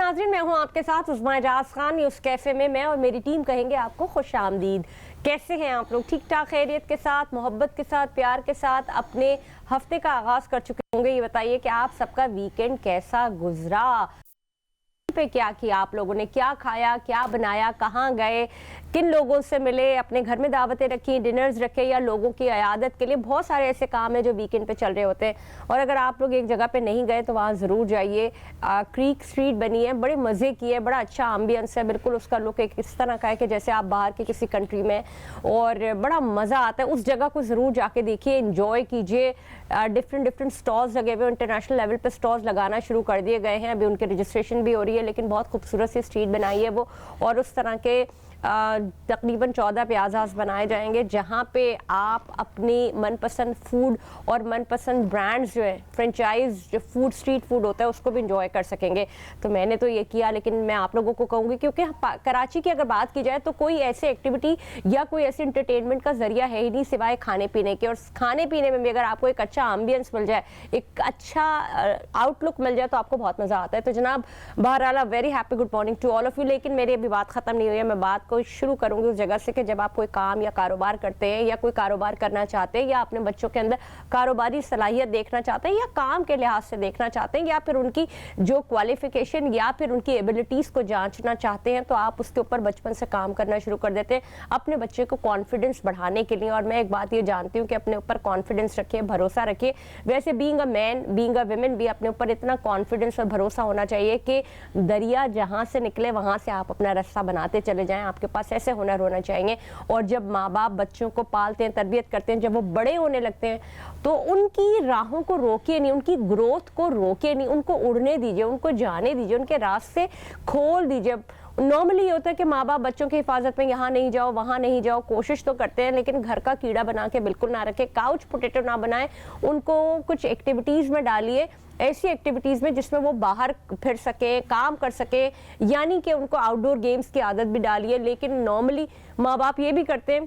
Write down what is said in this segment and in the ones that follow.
ناظرین، میں ہوں آپ کے ساتھ عظمیٰ اعجاز خان۔ نیوز کیفے میں اور میری ٹیم کہیں گے آپ کو خوش آمدید۔ کیسے ہیں آپ لوگ؟ ٹھیک ٹھاک، خیریت کے ساتھ، محبت کے ساتھ، پیار کے ساتھ اپنے ہفتے کا آغاز کر چکے ہوں گے۔ یہ بتائیے کہ آپ سب کا ویکینڈ کیسا گزرا؟ پہ کیا کیا آپ لوگوں نے؟ کیا کھایا، کیا بنایا، کہاں گئے، کن لوگوں سے ملے، اپنے گھر میں دعوتیں رکھی، ڈنرز رکھے، یا لوگوں کی عیادت کے لیے؟ بہت سارے ایسے کام ہیں جو ویکینڈ پہ چل رہے ہوتے ہیں، اور اگر آپ لوگ ایک جگہ پہ نہیں گئے تو وہاں ضرور جائیے۔ کریک اسٹریٹ بنی ہے، بڑے مزے کی ہے، بڑا اچھا ایمبینس ہے، بالکل اس کا لک ایک اس طرح کا ہے کہ جیسے آپ باہر کے کسی کنٹری میں، اور بڑا مزہ آتا ہے۔ اس جگہ کو ضرور جا کے دیکھیے، انجوائے کیجیے۔ ڈفرینٹ سٹالز لگے ہوئے، انٹرنیشنل لیول پہ سٹالز لگانا شروع کر دیے گئے ہیں، ابھی ان کے رجسٹریشن بھی ہو رہی ہے، لیکن بہت خوبصورت سی اسٹریٹ بنائی ہے وہ، اور اس طرح کے تقریباً 14 پلازاز بنائے جائیں گے جہاں پہ آپ اپنی من پسند فوڈ اور من پسند برانڈز جو ہے، فرینچائز جو فوڈ، اسٹریٹ فوڈ ہوتا ہے، اس کو بھی انجوائے کر سکیں گے۔ تو میں نے تو یہ کیا، لیکن میں آپ لوگوں کو کہوں گی کیونکہ کراچی کی اگر بات کی جائے تو کوئی ایسے ایکٹیویٹی یا کوئی ایسی انٹرٹینمنٹ کا ذریعہ ہے ہی نہیں سوائے کھانے پینے کے، اور کھانے پینے میں بھی اگر آپ کو ایک اچھا ایمبینس مل جائے، ایک اچھا آؤٹ لک مل جائے تو آپ کو بہت مزہ آتا ہے۔ تو جناب بہرحال very happy good morning to all of you. لیکن میری ابھی بات ختم نہیں ہوئی ہے، میں بات کو شروع کروں گی اس جگہ سے کہ جب آپ کوئی کام یا کاروبار کرتے ہیں، یا کوئی کاروبار کرنا چاہتے ہیں، یا اپنے بچوں کے اندر کاروباری صلاحیت دیکھنا چاہتے ہیں، یا کام کے لحاظ سے دیکھنا چاہتے ہیں، یا پھر ان کی جو کوالیفیکیشن یا پھر ان کی ایبلٹیز کو جانچنا چاہتے ہیں، تو آپ اس کے اوپر بچپن سے کام کرنا شروع کر دیتے ہیں اپنے بچے کو کانفیڈنس بڑھانے کے لیے۔ اور میں ایک بات یہ جانتی ہوں کہ اپنے اوپر کانفیڈنس رکھیے، بھروسہ رکھیے۔ ویسے being a man, being a woman بھی اپنے اوپر اتنا کانفیڈنس اور بھروسہ ہونا چاہیے کہ دریا جہاں سے نکلے وہاں سے آپ اپنا راستہ بناتے چلے جائیں۔ آپ کے پاس ایسے ہنر ہونا چاہیے۔ اور جب ماں باپ بچوں کو پالتے ہیں، تربیت کرتے ہیں، جب وہ بڑے ہونے لگتے ہیں تو ان کی راہوں کو روکیے نہیں، ان کی گروتھ کو روکیے نہیں، ان کو اڑنے دیجیے، ان کو جانے دیجیے، ان کے راستے کھول دیجیے۔ نارملی یہ ہوتا ہے کہ ماں باپ بچوں کی حفاظت میں یہاں نہیں جاؤ، وہاں نہیں جاؤ، کوشش تو کرتے ہیں، لیکن گھر کا کیڑا بنا کے بالکل نہ رکھے، کاؤچ پوٹیٹو نہ بنائیں۔ ان کو کچھ ایکٹیویٹیز میں ڈالیے، ایسی ایکٹیویٹیز میں جس میں وہ باہر پھر سکے، کام کر سکے، یعنی کہ ان کو آؤٹ ڈور گیمز کی عادت بھی ڈالیے۔ لیکن نارملی ماں باپ یہ بھی کرتے ہیں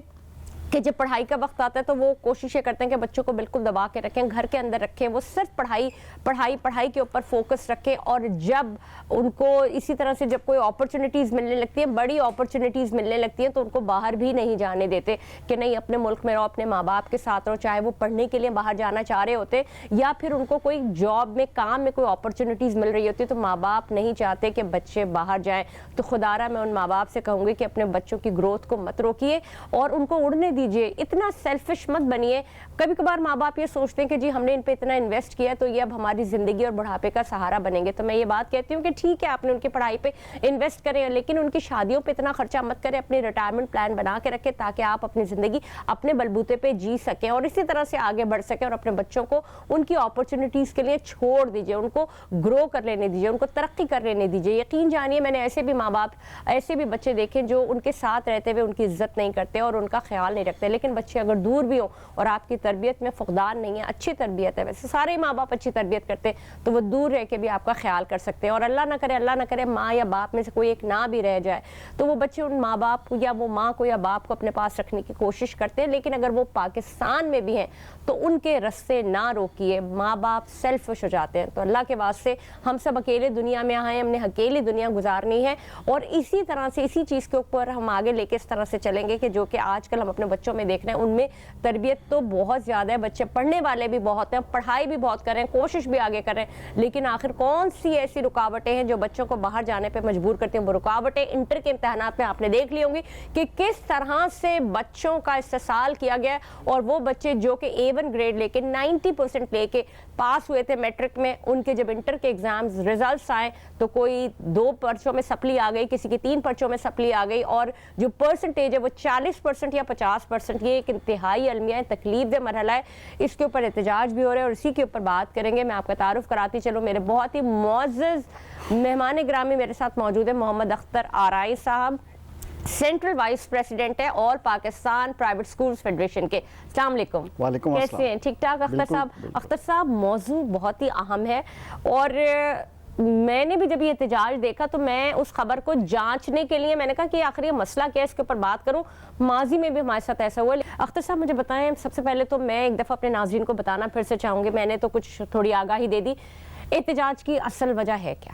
کہ جب پڑھائی کا وقت آتا ہے تو وہ کوششیں کرتے ہیں کہ بچوں کو بالکل دبا کے رکھیں، گھر کے اندر رکھیں، وہ صرف پڑھائی کے اوپر فوکس رکھیں۔ اور جب ان کو اسی طرح سے جب کوئی اپرچونٹیز ملنے لگتی ہیں، بڑی اپرچونٹیز ملنے لگتی ہیں، تو ان کو باہر بھی نہیں جانے دیتے کہ نہیں اپنے ملک میں رہو، اپنے ماں باپ کے ساتھ رہو، چاہے وہ پڑھنے کے لیے باہر جانا چاہ رہے ہوتے یا پھر ان کو کوئی جاب میں، کام میں کوئی اپرچونٹیز مل رہی ہوتی ہے، تو ماں باپ نہیں چاہتے کہ بچے باہر جائیں۔ تو خدارہ میں ان ماں باپ سے کہوں گی کہ اپنے بچوں کی گروتھ کو مت روکیے اور ان کو اڑنے دیجیے، اتنا سیلفش مت بنیے۔ کبھی کبھار ماں باپ یہ سوچتے ہیں کہ جی ہم نے ان پہ اتنا انویسٹ کیا تو یہ اب ہماری زندگی اور بڑھاپے کا سہارا بنیں گے۔ تو میں یہ بات کہتی ہوں کہ ٹھیک ہے آپ نے ان کی پڑھائی پہ انویسٹ کریں، لیکن ان کی شادیوں پہ اتنا خرچہ مت کریں، اپنی ریٹائرمنٹ پلان بنا کے رکھیں تاکہ آپ اپنی زندگی اپنے بلبوتے پہ جی سکیں اور اسی طرح سے آگے بڑھ سکیں، اور اپنے بچوں کو ان کی اپرچونٹیز کے لیے چھوڑ دیجیے، ان کو گرو کر لینے دیجیے، ان کو ترقی کر لینے دیجیے۔ یقین جانیے میں نے ایسے بھی ماں باپ، ایسے بھی بچے دیکھے جو ان کے ساتھ رہتے ہوئے ان کی عزت نہیں کرتے اور ان کا خیال نہیں رکھتے، لیکن بچے اگر دور بھی ہوں اور آپ کی تربیت میں فقدان نہیں ہے، اچھی تربیت ہے، ویسے سارے ماں باپ اچھی تربیت کرتے ہیں تو وہ دور رہ کے بھی آپ کا خیال کر سکتے ہیں۔ اور اللہ نہ کرے ماں یا باپ میں سے کوئی ایک نہ بھی رہ جائے تو وہ بچے ان ماں باپ یا وہ ماں کو یا باپ کو اپنے پاس رکھنے کی کوشش کرتے ہیں، لیکن اگر وہ پاکستان میں بھی ہیں تو ان کے رستے نہ روکیے۔ ماں باپ سیلفش ہو جاتے ہیں، تو اللہ کے واسطے ہم سب اکیلے دنیا میں آئے ہیں، ہم نے اکیلی دنیا گزارنی ہے، اور اسی طرح سے اسی چیز کے اوپر ہم آگے لے کے اس طرح سے چلیں گے کہ جو کہ آج کل ہم اپنے بچوں میں دیکھ رہے ہیں، ان میں تربیت تو بہت زیادہ ہے، بچے پڑھنے والے بھی بہت ہیں، پڑھائی بھی بہت کر رہے ہیں، کوشش بھی آگے کر رہے ہیں، لیکن آخر کون سی ایسی رکاوٹیں ہیں جو بچوں کو باہر جانے پہ مجبور کرتے ہیں؟ وہ رکاوٹیں انٹر کے امتحانات میں آپ نے دیکھ لی ہوں گی کہ کس طرح سے بچوں کا استحصال کیا گیا ہے، اور وہ بچے جو کہ A1 گریڈ لے کے 90% لے کے پاس ہوئے تھے میٹرک میں، ان کے جب انٹر کے ایگزامز ریزلٹس آئے تو کوئی 2 پرچوں میں سپلی آ گئی، کسی کی 3 پرچوں میں سپلی آ گئی، اور جو پرسنٹیج ہے وہ 40% یا 50%۔ یہ ایک انتہائی المیہ تکلیف دہ مرحلہ ہے، اس کے اوپر احتجاج بھی ہو رہے ہیں اور اسی کے اوپر بات کریں گے۔ میں آپ کا تعارف کراتی چلوں، میرے بہت ہی معزز مہمان گرامی میرے ساتھ موجود ہیں، محمد اختر آرائی صاحب، سینٹرل وائس پریزیڈنٹ ہے آل پاکستان پرائیویٹ سکولز فیڈریشن کے۔ السلام علیکم۔ وعلیکم السلام۔ کیسے ہیں؟ ٹھیک ٹھاک اختر صاحب؟ اختر صاحب موضوع بہت ہی اہم ہے، اور میں نے بھی جب یہ احتجاج دیکھا تو میں اس خبر کو جانچنے کے لیے میں نے کہا کہ آخر یہ مسئلہ کیا ہے، اس کے اوپر بات کروں۔ ماضی میں بھی ہمارے ساتھ ایسا ہوا ہے۔ اختر صاحب مجھے بتائیں، سب سے پہلے تو میں ایک دفعہ اپنے ناظرین کو بتانا پھر سے چاہوں گی، میں نے تو کچھ تھوڑی آگاہی دے دی، احتجاج کی اصل وجہ ہے کیا؟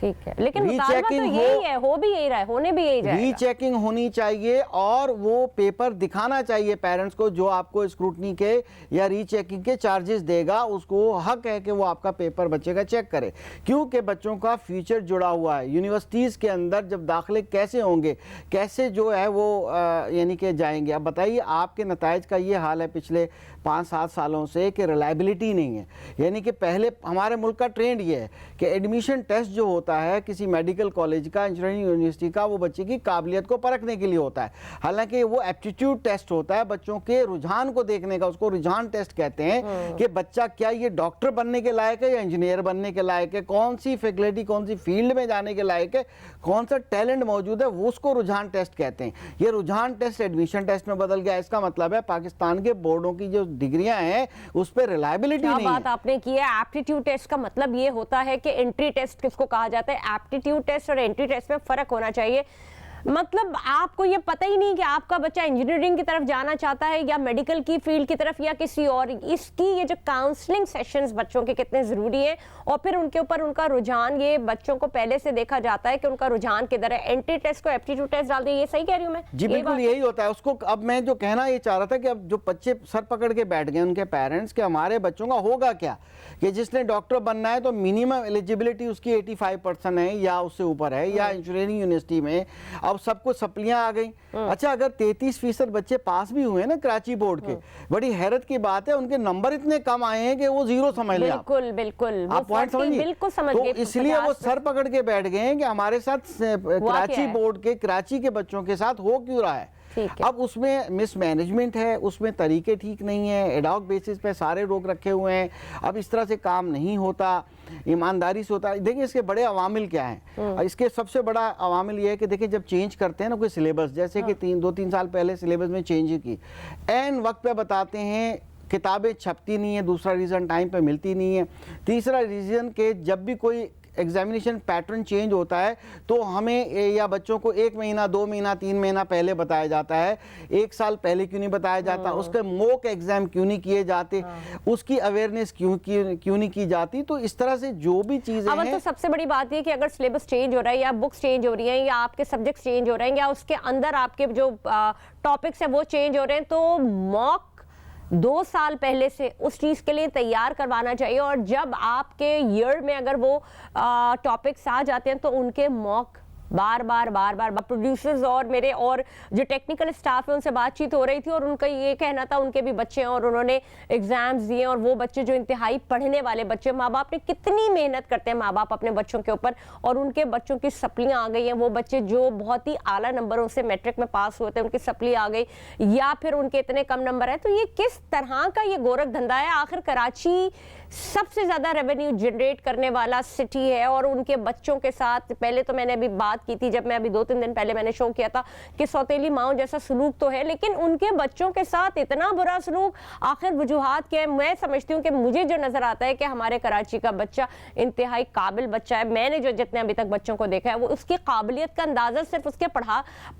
ٹھیک ہے، لیکن مطالبہ تو یہی ہے، ہو بھی یہی رہا ہے، ہونے بھی یہی جائے گا. ری چیکنگ ہونی چاہیے اور وہ پیپر دکھانا چاہیے پیرنٹس کو جو آپ کو اسکروٹنی کے یا ری چیکنگ کے چارجز دے گا، اس کو حق ہے کہ وہ آپ کا پیپر بچے کا چیک کرے، کیونکہ بچوں کا فیوچر جڑا ہوا ہے. یونیورسٹیز کے اندر جب داخلے کیسے ہوں گے، کیسے جو ہے وہ یعنی کہ جائیں گے. اب بتائیے آپ کے نتائج کا یہ حال ہے پچھلے 5-7 سالوں سے کہ ریلائبلٹی نہیں ہے. یعنی کہ پہلے ہمارے ملک کا ٹرینڈ یہ ہے کہ ایڈمیشن ٹیسٹ جو ہوتا ہے کسی میڈیکل کالج کا، انجینئرنگ یونیورسٹی کا، وہ بچے کی قابلیت کو پرکھنے کے لیے ہوتا ہے، حالانکہ وہ ایپٹیٹیوڈ ٹیسٹ ہوتا ہے بچوں کے رجحان کو دیکھنے کا. اس کو رجحان ٹیسٹ کہتے ہیں کہ بچہ کیا یہ ڈاکٹر بننے کے لائق ہے یا انجینئر بننے کے لائق ہے، کون سی فیکلٹی، کون سی فیلڈ میں جانے کے لائق ہے، کون سا ٹیلنٹ موجود ہے، وہ اس کو رجحان ٹیسٹ کہتے ہیں. یہ رجحان ٹیسٹ ایڈمیشن ٹیسٹ میں بدل گیا. اس کا مطلب ہے پاکستان کے بورڈوں کی جو ڈگریاں ہیں اس پہ ریلائبلٹی نہیں ہے. کیا بات آپ نے کی ہے. ایپٹیٹیوڈ ٹیسٹ کا مطلب یہ ہوتا ہے کہ انٹری ٹیسٹ کس کو کہا جاتا ہے. ایپٹیٹیوڈ ٹیسٹ اور انٹری ٹیسٹ میں فرق ہونا چاہیے. مطلب آپ کو یہ پتہ ہی نہیں کہ آپ کا بچہ انجینئرنگ کی طرف جانا چاہتا ہے یا میڈیکل کی فیلڈ کی طرف یا کسی اور. اس کی یہ جو کاؤنسلنگ سیشنز بچوں کے کتنے ضروری ہیں اور پھر ان کے اوپر ان کا رجحان، یہ بچوں کو پہلے سے دیکھا جاتا ہے کہ ان کا رجحان کدھر ہے. انٹری ٹیسٹ کو ایپٹیٹیوڈ ٹیسٹ ڈال دیں، یہ صحیح کہہ رہی ہوں میں؟ جی بالکل یہی ہوتا ہے اس کو. اب میں جو کہنا یہ چاہ رہا تھا کہ اب جو بچے سر پکڑ کے بیٹھ گئے ان کے پیرنٹس کہ ہمارے بچوں کا ہوگا کیا، کہ جس نے ڈاکٹر بننا ہے تو منیمم ایلیجیبلٹی اس کی 85% ہے یا اس سے اوپر ہے، یا انجینئرنگ یونیورسٹی میں اب سب کو سپلیاں آ گئی. اچھا اگر 33% بچے پاس بھی ہوئے نا کراچی بورڈ کے، بڑی حیرت کی بات ہے ان کے نمبر اتنے کم آئے ہیں کہ وہ زیرو سمجھ لیں. بالکل بالکل آپ پوائنٹ سمجھیے. تو اس لیے وہ سر پکڑ کے بیٹھ گئے ہیں کہ ہمارے ساتھ کراچی بورڈ کے، کراچی کے بچوں کے ساتھ ہو کیوں رہا ہے. اب اس میں مس مینجمنٹ ہے، اس میں طریقے ٹھیک نہیں ہیں، ایڈاک بیسس پہ سارے لوگ رکھے ہوئے ہیں. اب اس طرح سے کام نہیں ہوتا، ایمانداری سے ہوتا ہے. دیکھیں اس کے بڑے عوامل کیا ہیں. اس کے سب سے بڑا عوامل یہ ہے کہ دیکھیں جب چینج کرتے ہیں نا کوئی سلیبس، جیسے کہ 2-3 سال پہلے سلیبس میں چینج کی، این وقت پہ بتاتے ہیں، کتابیں چھپتی نہیں ہیں. دوسرا ریزن ٹائم پہ ملتی نہیں ہے. تیسرا ریزن کہ جب بھی کوئی ایگزامینیشن پیٹرن چینج ہوتا ہے تو ہمیں یا بچوں کو 1 مہینہ 2 مہینہ 3 مہینہ پہلے بتایا جاتا ہے. 1 سال پہلے کیوں نہیں بتایا جاتا؟ اس کے موک ایگزام کیوں نہیں کیے جاتے؟ اس کی اویئرنیس کیوں نہیں کی جاتی؟ تو اس طرح سے جو بھی چیزیں ہیں. تو سب سے بڑی بات یہ کہ اگر سلیبس چینج ہو رہا ہے یا بکس چینج ہو رہی ہیں یا آپ کے سبجیکٹس چینج ہو رہے ہیں یا اس کے اندر آپ کے جو ٹاپکس ہیں وہ چینج ہو رہے ہیں، تو موک 2 سال پہلے سے اس چیز کے لیے تیار کروانا چاہیے. اور جب آپ کے ایئر میں اگر وہ ٹاپکس آ جاتے ہیں تو ان کے موک بار بار پروڈیوسرز اور میرے اور جو ٹیکنیکل اسٹاف ہے ان سے بات چیت ہو رہی تھی اور ان کا یہ کہنا تھا ان کے بھی بچے ہیں اور انہوں نے ایگزامز دیے، اور وہ بچے جو انتہائی پڑھنے والے بچے، ماں باپ نے کتنی محنت کرتے ہیں ماں باپ اپنے بچوں کے اوپر، اور ان کے بچوں کی سپلیاں آ گئی ہیں. وہ بچے جو بہت ہی اعلیٰ نمبروں سے میٹرک میں پاس ہوئے تھے ان کی سپلی آ گئی، یا پھر ان کے اتنے کم نمبر ہیں. تو یہ کس طرح کا یہ گورکھ دھندا ہے؟ آخر کراچی سب سے زیادہ ریونیو جنریٹ کرنے والا سٹی ہے، اور ان کے بچوں کے ساتھ پہلے تو میں نے ابھی بات کی تھی جب میں ابھی 2-3 دن پہلے میں نے شو کیا تھا کہ سوتیلی ماؤں جیسا سلوک تو ہے، لیکن ان کے بچوں کے ساتھ اتنا برا سلوک آخر وجوہات کیا ہے؟ میں سمجھتی ہوں کہ مجھے جو نظر آتا ہے کہ ہمارے کراچی کا بچہ انتہائی قابل بچہ ہے. میں نے جو جتنے ابھی تک بچوں کو دیکھا ہے وہ اس کی قابلیت کا اندازہ صرف اس کے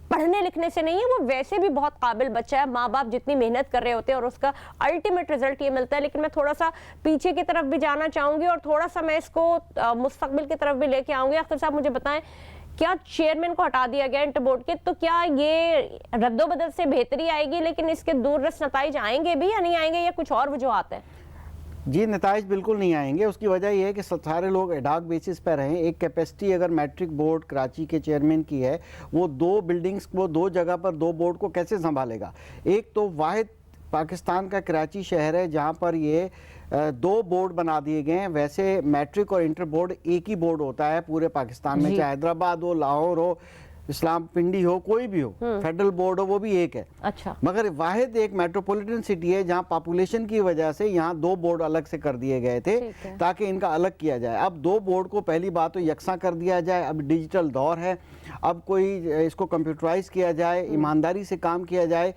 پڑھنے لکھنے سے نہیں ہے، وہ ویسے بھی بہت قابل بچہ ہے. ماں باپ جتنی محنت کر رہے ہوتے ہیں اور اس کا الٹیمیٹ رزلٹ یہ ملتا ہے. لیکن میں تھوڑا سا پیچھے کی طرف بھی جانا چاہوں گی اور تھوڑا سا میں اس کو مستقبل کی طرف بھی لے کے آؤں گی. اختر صاحب مجھے بتائیں، کیا چیئرمین کو ہٹا دیا گیا انٹر بورڈ کے، تو کیا یہ رد و بدل سے بہتری آئے گی لیکن اس کے دور رس نتائج آئیں گے بھی یا نہیں آئیں گے، یا کچھ اور وجوہات ہیں؟ جی نتائج بالکل نہیں آئیں گے. اس کی وجہ یہ ہے کہ سارے لوگ ایڈاک بیسس پہ رہیں. ایک کیپیسٹی اگر میٹرک بورڈ کراچی کے چیئرمین کی ہے، وہ 2 بلڈنگز کو 2 جگہ پر 2 بورڈ کو کیسے سنبھالے گا؟ ایک تو واحد پاکستان کا کراچی شہر ہے جہاں پر یہ 2 بورڈ بنا دیے گئے ہیں. ویسے میٹرک اور انٹر بورڈ ایک ہی بورڈ ہوتا ہے پورے پاکستان میں، چاہے حیدرآباد ہو، لاہور ہو، اسلام پنڈی ہو، کوئی بھی ہو، فیڈرل بورڈ ہو، وہ بھی ایک ہے. اچھا. مگر واحد ایک میٹروپولیٹن سٹی ہے جہاں پاپولیشن کی وجہ سے یہاں 2 بورڈ الگ سے کر دیے گئے تھے تاکہ ان کا الگ کیا جائے. اب 2 بورڈ کو پہلی بات تو یکساں کر دیا جائے. اب ڈیجیٹل دور ہے، اب کوئی اس کو کمپیوٹرائز کیا جائے، ایمانداری سے کام کیا جائے،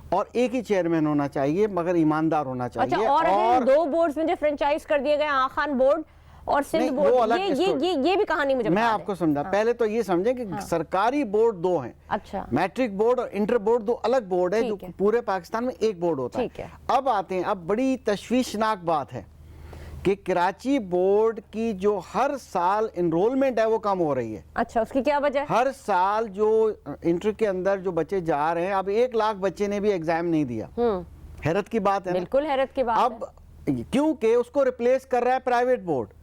اور ایک ہی چیئرمین ہونا چاہیے مگر ایماندار ہونا چاہیے. اچھا، اور 2 بورڈز میں جو فرنچائز کر دیے گئے، آخان بورڈ اور سندھ بورڈ، یہ بھی کہانی مجھے میں آپ کو سمجھا. پہلے تو یہ سمجھیں کہ سرکاری بورڈ 2 ہیں. اچھا. میٹرک بورڈ اور انٹر بورڈ 2 الگ بورڈ ہے جو پورے پاکستان میں ایک بورڈ ہوتا ہے. اب آتے ہیں، اب بڑی تشویشناک بات ہے کہ کراچی بورڈ کی جو ہر سال انرولمنٹ ہے وہ کم ہو رہی ہے. اچھا، اس کی کیا وجہ ہے؟ ہر سال جو انٹر کے اندر جو بچے جا رہے ہیں، اب 1 لاکھ بچے نے بھی ایگزام نہیں دیا. حیرت کی بات ہے. بالکل حیرت کی بات ہے. اب کیونکہ اس کو ریپلیس کر رہا ہے پرائیویٹ بورڈ.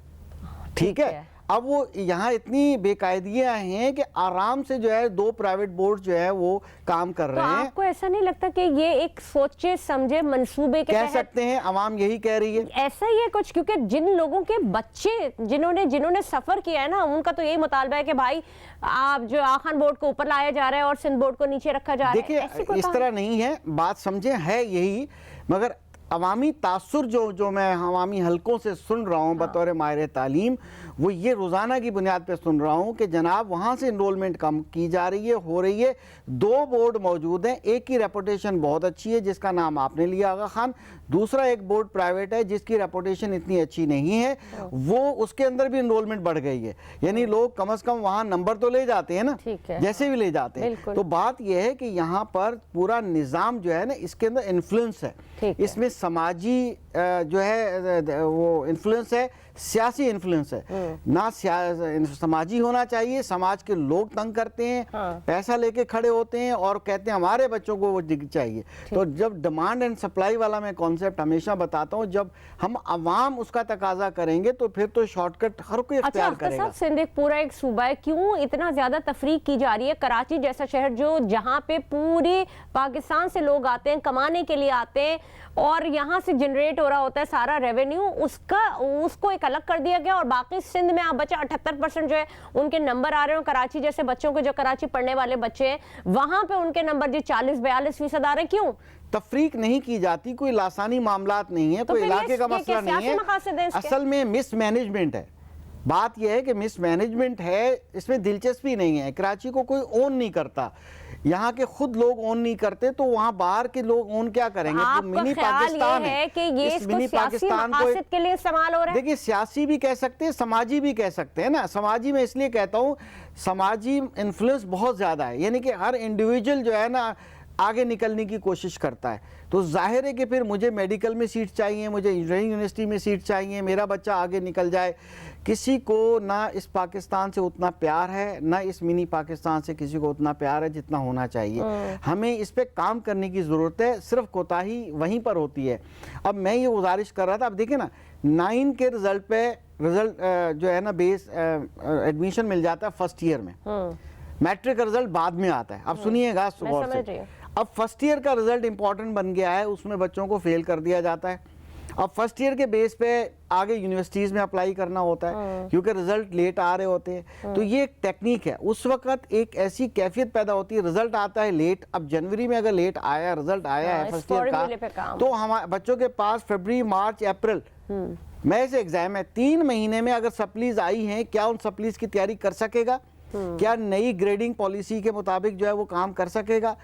ٹھیک ہے. اب وہ یہاں اتنی بے قاعدگیاں ہیں کہ آرام سے جو ہے 2 پرائیویٹ بورڈ جو ہے وہ کام کر رہے ہیں. تو آپ کو ایسا نہیں لگتا کہ یہ ایک سوچے سمجھے منصوبے کے کہہ سکتے ہیں، عوام یہی کہہ رہی ہے ایسا ہی ہے کچھ؟ کیونکہ جن لوگوں کے بچے جنہوں نے سفر کیا ہے نا، ان کا تو یہی مطالبہ ہے کہ بھائی آپ جو آخان بورڈ کو اوپر لایا جا رہا ہے اور سندھ بورڈ کو نیچے رکھا جا رہا ہے. دیکھیں اس طرح نہیں ہے، بات سمجھیں ہے یہی، مگر عوامی تاثر جو میں عوامی حلقوں سے سن رہا ہوں بطور ماہر تعلیم، وہ یہ روزانہ کی بنیاد پہ سن رہا ہوں کہ جناب وہاں سے انرولمنٹ کم کی جا رہی ہے، ہو رہی ہے. 2 بورڈ موجود ہیں، ایک کی ریپوٹیشن بہت اچھی ہے جس کا نام آپ نے لیا آغا خان، دوسرا ایک بورڈ پرائیویٹ ہے جس کی ریپوٹیشن اتنی اچھی نہیں ہے، وہ اس کے اندر بھی انرولمنٹ بڑھ گئی ہے. یعنی لوگ کم از کم وہاں نمبر تو لے جاتے ہیں نا، جیسے بھی لے جاتے ہیں. تو بات یہ ہے کہ یہاں پر پورا نظام جو ہے نا، اس کے اندر انفلوئنس ہے، اس میں سماجی جو ہے وہ انفلوئنس ہے، سیاسی انفلوئنس ہے. نہ سماجی ہونا چاہیے، سماج کے لوگ تنگ کرتے ہیں، پیسہ لے کے کھڑے ہوتے ہیں اور کہتے ہیں ہمارے بچوں کو وہ چاہیے. تو جب ڈیمانڈ اینڈ سپلائی والا میں کانسیپٹ ہمیشہ بتاتا ہوں، جب ہم عوام اس کا تقاضا کریں گے تو پھر تو شارٹ کٹ ہر کوئی اختیار کرے گا. اچھا سندھ ایک پورا ایک صوبہ ہے، کیوں اتنا زیادہ تفریق کی جا رہی ہے؟ کراچی جیسا شہر جہاں پہ پورے پاکستان سے لوگ آتے ہیں، کمانے کے لیے آتے ہیں اور یہاں سے جنریٹ ہو رہا ہوتا ہے سارا ریونیو، اس کو ایک الگ کر دیا گیا. اور باقی سندھ میں آپ بچہ 78% جو ہے ان کے نمبر آ رہے ہیں. کراچی جیسے بچوں کے جو کراچی پڑھنے والے بچے ہیں وہاں پہ ان کے نمبر جی 40-42% آ رہے ہیں. کیوں تفریق نہیں کی جاتی؟ کوئی لاسانی معاملات نہیں ہے، کوئی علاقے کا مسئلہ نہیں ہے، اصل میں مس مینجمنٹ ہے. بات یہ ہے کہ مس مینجمنٹ ہے، اس میں دلچسپی نہیں ہے. کراچی کو کوئی اون نہیں کرتا، یہاں کے خود لوگ اون نہیں کرتے، تو وہاں باہر کے لوگ اون کیا کریں گے؟ منی پاکستان ہے کہ یہ اس کو سیاسی مقاصد کے لیے استعمال ہو رہا ہے. دیکھیں سیاسی بھی کہہ سکتے ہیں، سماجی بھی کہہ سکتے ہیں نا. سماجی میں اس لیے کہتا ہوں، سماجی انفلوئنس بہت زیادہ ہے، یعنی کہ ہر انڈیویجول جو ہے نا آگے نکلنے کی کوشش کرتا ہے. تو ظاہر ہے کہ پھر مجھے میڈیکل میں سیٹ چاہیے، مجھے انجینئرنگ یونیورسٹی میں سیٹ چاہیے، میرا بچہ آگے نکل جائے. کسی کو نہ اس پاکستان سے اتنا پیار ہے، نہ اس منی پاکستان سے کسی کو اتنا پیار ہے جتنا ہونا چاہیے. ہمیں اس پہ کام کرنے کی ضرورت ہے، صرف کوتاہی وہیں پر ہوتی ہے. اب میں یہ گزارش کر رہا تھا، اب دیکھیں نا 9 کے رزلٹ پہ جو ہے نا بیس ایڈمیشن مل جاتا ہے فرسٹ ایئر میں. میٹرک کا رزلٹ بعد میں آتا ہے. اب سنیے گا غور سے، اب فرسٹ ایئر کا رزلٹ امپورٹنٹ بن گیا ہے، اس میں بچوں کو فیل کر دیا جاتا ہے. اب فرسٹ ایئر کے بیس پہ آگے یونیورسٹیز میں اپلائی کرنا ہوتا ہے کیونکہ رزلٹ لیٹ آ رہے ہوتے ہیں. تو یہ ایک ٹیکنیک ہے. اس وقت ایک ایسی کیفیت پیدا ہوتی ہے، رزلٹ آتا ہے لیٹ. اب جنوری میں اگر لیٹ آیا رزلٹ آیا ہے فرسٹ ایئر کا، تو ہمارے بچوں کے پاس فروری، مارچ، اپریل میں سے ایگزام ہے. 3 مہینے میں اگر سپلیز آئی ہیں، کیا ان سپلیز کی تیاری کر سکے گا؟ کیا نئی گریڈنگ پالیسی کے مطابق جو ہے وہ کام کر سکے گا؟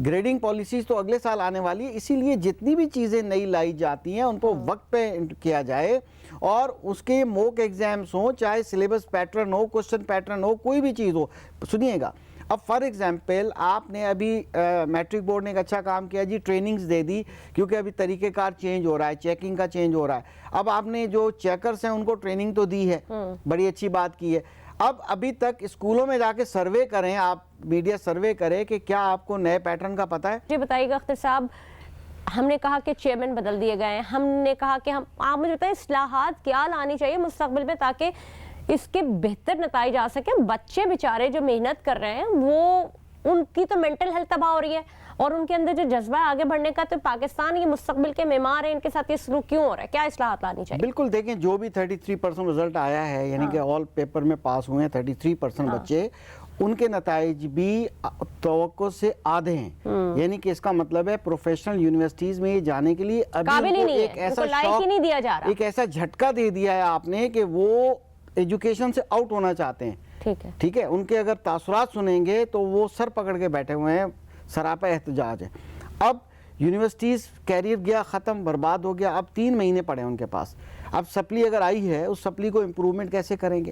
گریڈنگ پالیسیز تو اگلے سال آنے والی ہے. اسی لیے جتنی بھی چیزیں نئی لائی جاتی ہیں ان کو وقت پہ کیا جائے، اور اس کے موک ایگزامز ہوں، چاہے سلیبس پیٹرن ہو، کوشچن پیٹرن ہو، کوئی بھی چیز ہو. سنیے گا، اب فار ایگزامپل آپ نے ابھی میٹرک بورڈ نے ایک اچھا کام کیا جی، ٹریننگز دے دی، کیونکہ ابھی طریقہ کار چینج ہو رہا ہے، چیکنگ کا چینج ہو رہا ہے. اب آپ نے جو چیکرز ہیں ان کو ٹریننگ تو دی ہے، بڑی اچھی بات کی ہے. اب ابھی تک اسکولوں میں جا کے سروے کریں، آپ میڈیا سروے کریں کہ کیا آپ کو نئے پیٹرن کا پتہ ہے؟ جی بتائیے گا اختر صاحب. ہم نے کہا کہ چیئرمین بدل دیے گئے ہیں، ہم نے کہا کہ آپ مجھے بتائیں اصلاحات کیا لانی چاہیے مستقبل میں تاکہ اس کے بہتر نتائج آ سکیں. بچے بیچارے جو محنت کر رہے ہیں وہ ان کی تو مینٹل ہیلتھ تباہ ہو رہی ہے، اور ان کے اندر جو جذبہ ہے آگے بڑھنے کا. تو پاکستان یہ مستقبل کے معمار ہیں، ان کے ساتھ یہ سلوک کیوں ہو رہا ہے؟ کیا اصلاحات لانی چاہیے؟ بالکل دیکھیں، جو بھی 33% رزلٹ آیا ہے، یعنی کہ آل پیپر میں پاس ہوئے ہیں 33% بچے، ان کے نتائج بھی توقع سے آدھے ہیں. یعنی کہ اس کا مطلب ہے پروفیشنل یونیورسٹیز میں جانے کے لیے ابھی ایک ایسا شوق، ایک ایسا جھٹکا دے دیا ہے آپ نے کہ وہ ایجوکیشن سے آؤٹ ہونا چاہتے ہیں. ٹھیک ہے، ان کے اگر تاثرات سنیں گے تو وہ سر پکڑ کے بیٹھے ہوئے ہیں، سراپا احتجاج ہے. اب یونیورسٹیز کیریئر گیا ختم، برباد ہو گیا. اب 3 مہینے پڑے ان کے پاس. اب سپلی اگر آئی ہے، اس سپلی کو امپروومنٹ کیسے کریں گے؟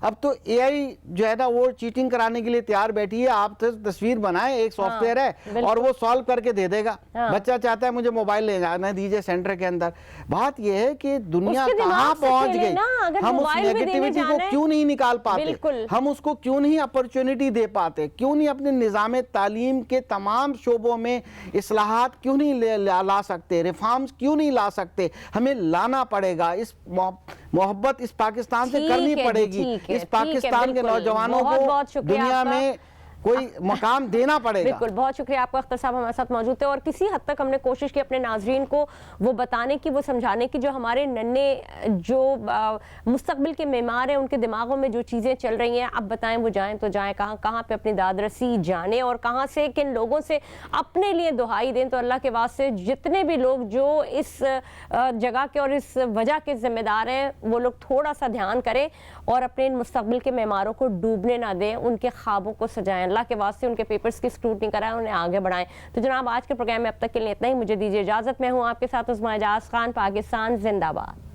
اب تو اے آئی جو ہے نا وہ چیٹنگ کرانے کے لیے تیار بیٹھی ہے. آپ تصویر بنائیں, ایک سافٹ ویئر ہے اور وہ سالو کر کے دے دے گا. بچہ چاہتا ہے مجھے موبائل لے جانا دیجئے سینٹر کے اندر. بات یہ ہے کہ دنیا کہاں پہنچ گئی, ہم اس نیگیٹیوٹی کو کیوں نہیں نکال پاتے, ہم اس کو کیوں نہیں اپرچونٹی دے پاتے, کیوں نہیں اپنے نظام تعلیم کے تمام شعبوں میں اصلاحات کیوں نہیں لا سکتے, ریفارمز کیوں نہیں لا سکتے. ہمیں لانا پڑے گا, اس محبت اس پاکستان سے کرنی پڑے گی, اس پاکستان کے نوجوانوں کو دنیا میں کوئی مقام دینا پڑے گا. بالکل, بہت شکریہ آپ کا. اختر صاحب ہمارے ساتھ موجود تھے اور کسی حد تک ہم نے کوشش کی اپنے ناظرین کو وہ بتانے کی, وہ سمجھانے کی, جو ہمارے ننے جو مستقبل کے معمار ہیں ان کے دماغوں میں جو چیزیں چل رہی ہیں, اب بتائیں وہ جائیں تو جائیں کہاں, کہاں پہ اپنی داد رسی جانیں اور کہاں سے کن لوگوں سے اپنے لیے دہائی دیں. تو اللہ کے واسطے جتنے بھی لوگ جو اس جگہ کے اور اس وجہ کے ذمہ دار ہیں وہ لوگ تھوڑا سا دھیان کریں اور اپنے ان مستقبل کے معماروں کو ڈوبنے نہ دیں, ان کے خوابوں کو سجائیں, اللہ کے واسطے ان کے پیپرز کی اسکروٹنی کرائیں, انہیں آگے بڑھائیں. تو جناب آج کے پروگرام میں اب تک کے لیے اتنا ہی, مجھے دیجیے اجازت. میں ہوں آپ کے ساتھ عظمیٰ اعجاز خان. پاکستان زندہ باد.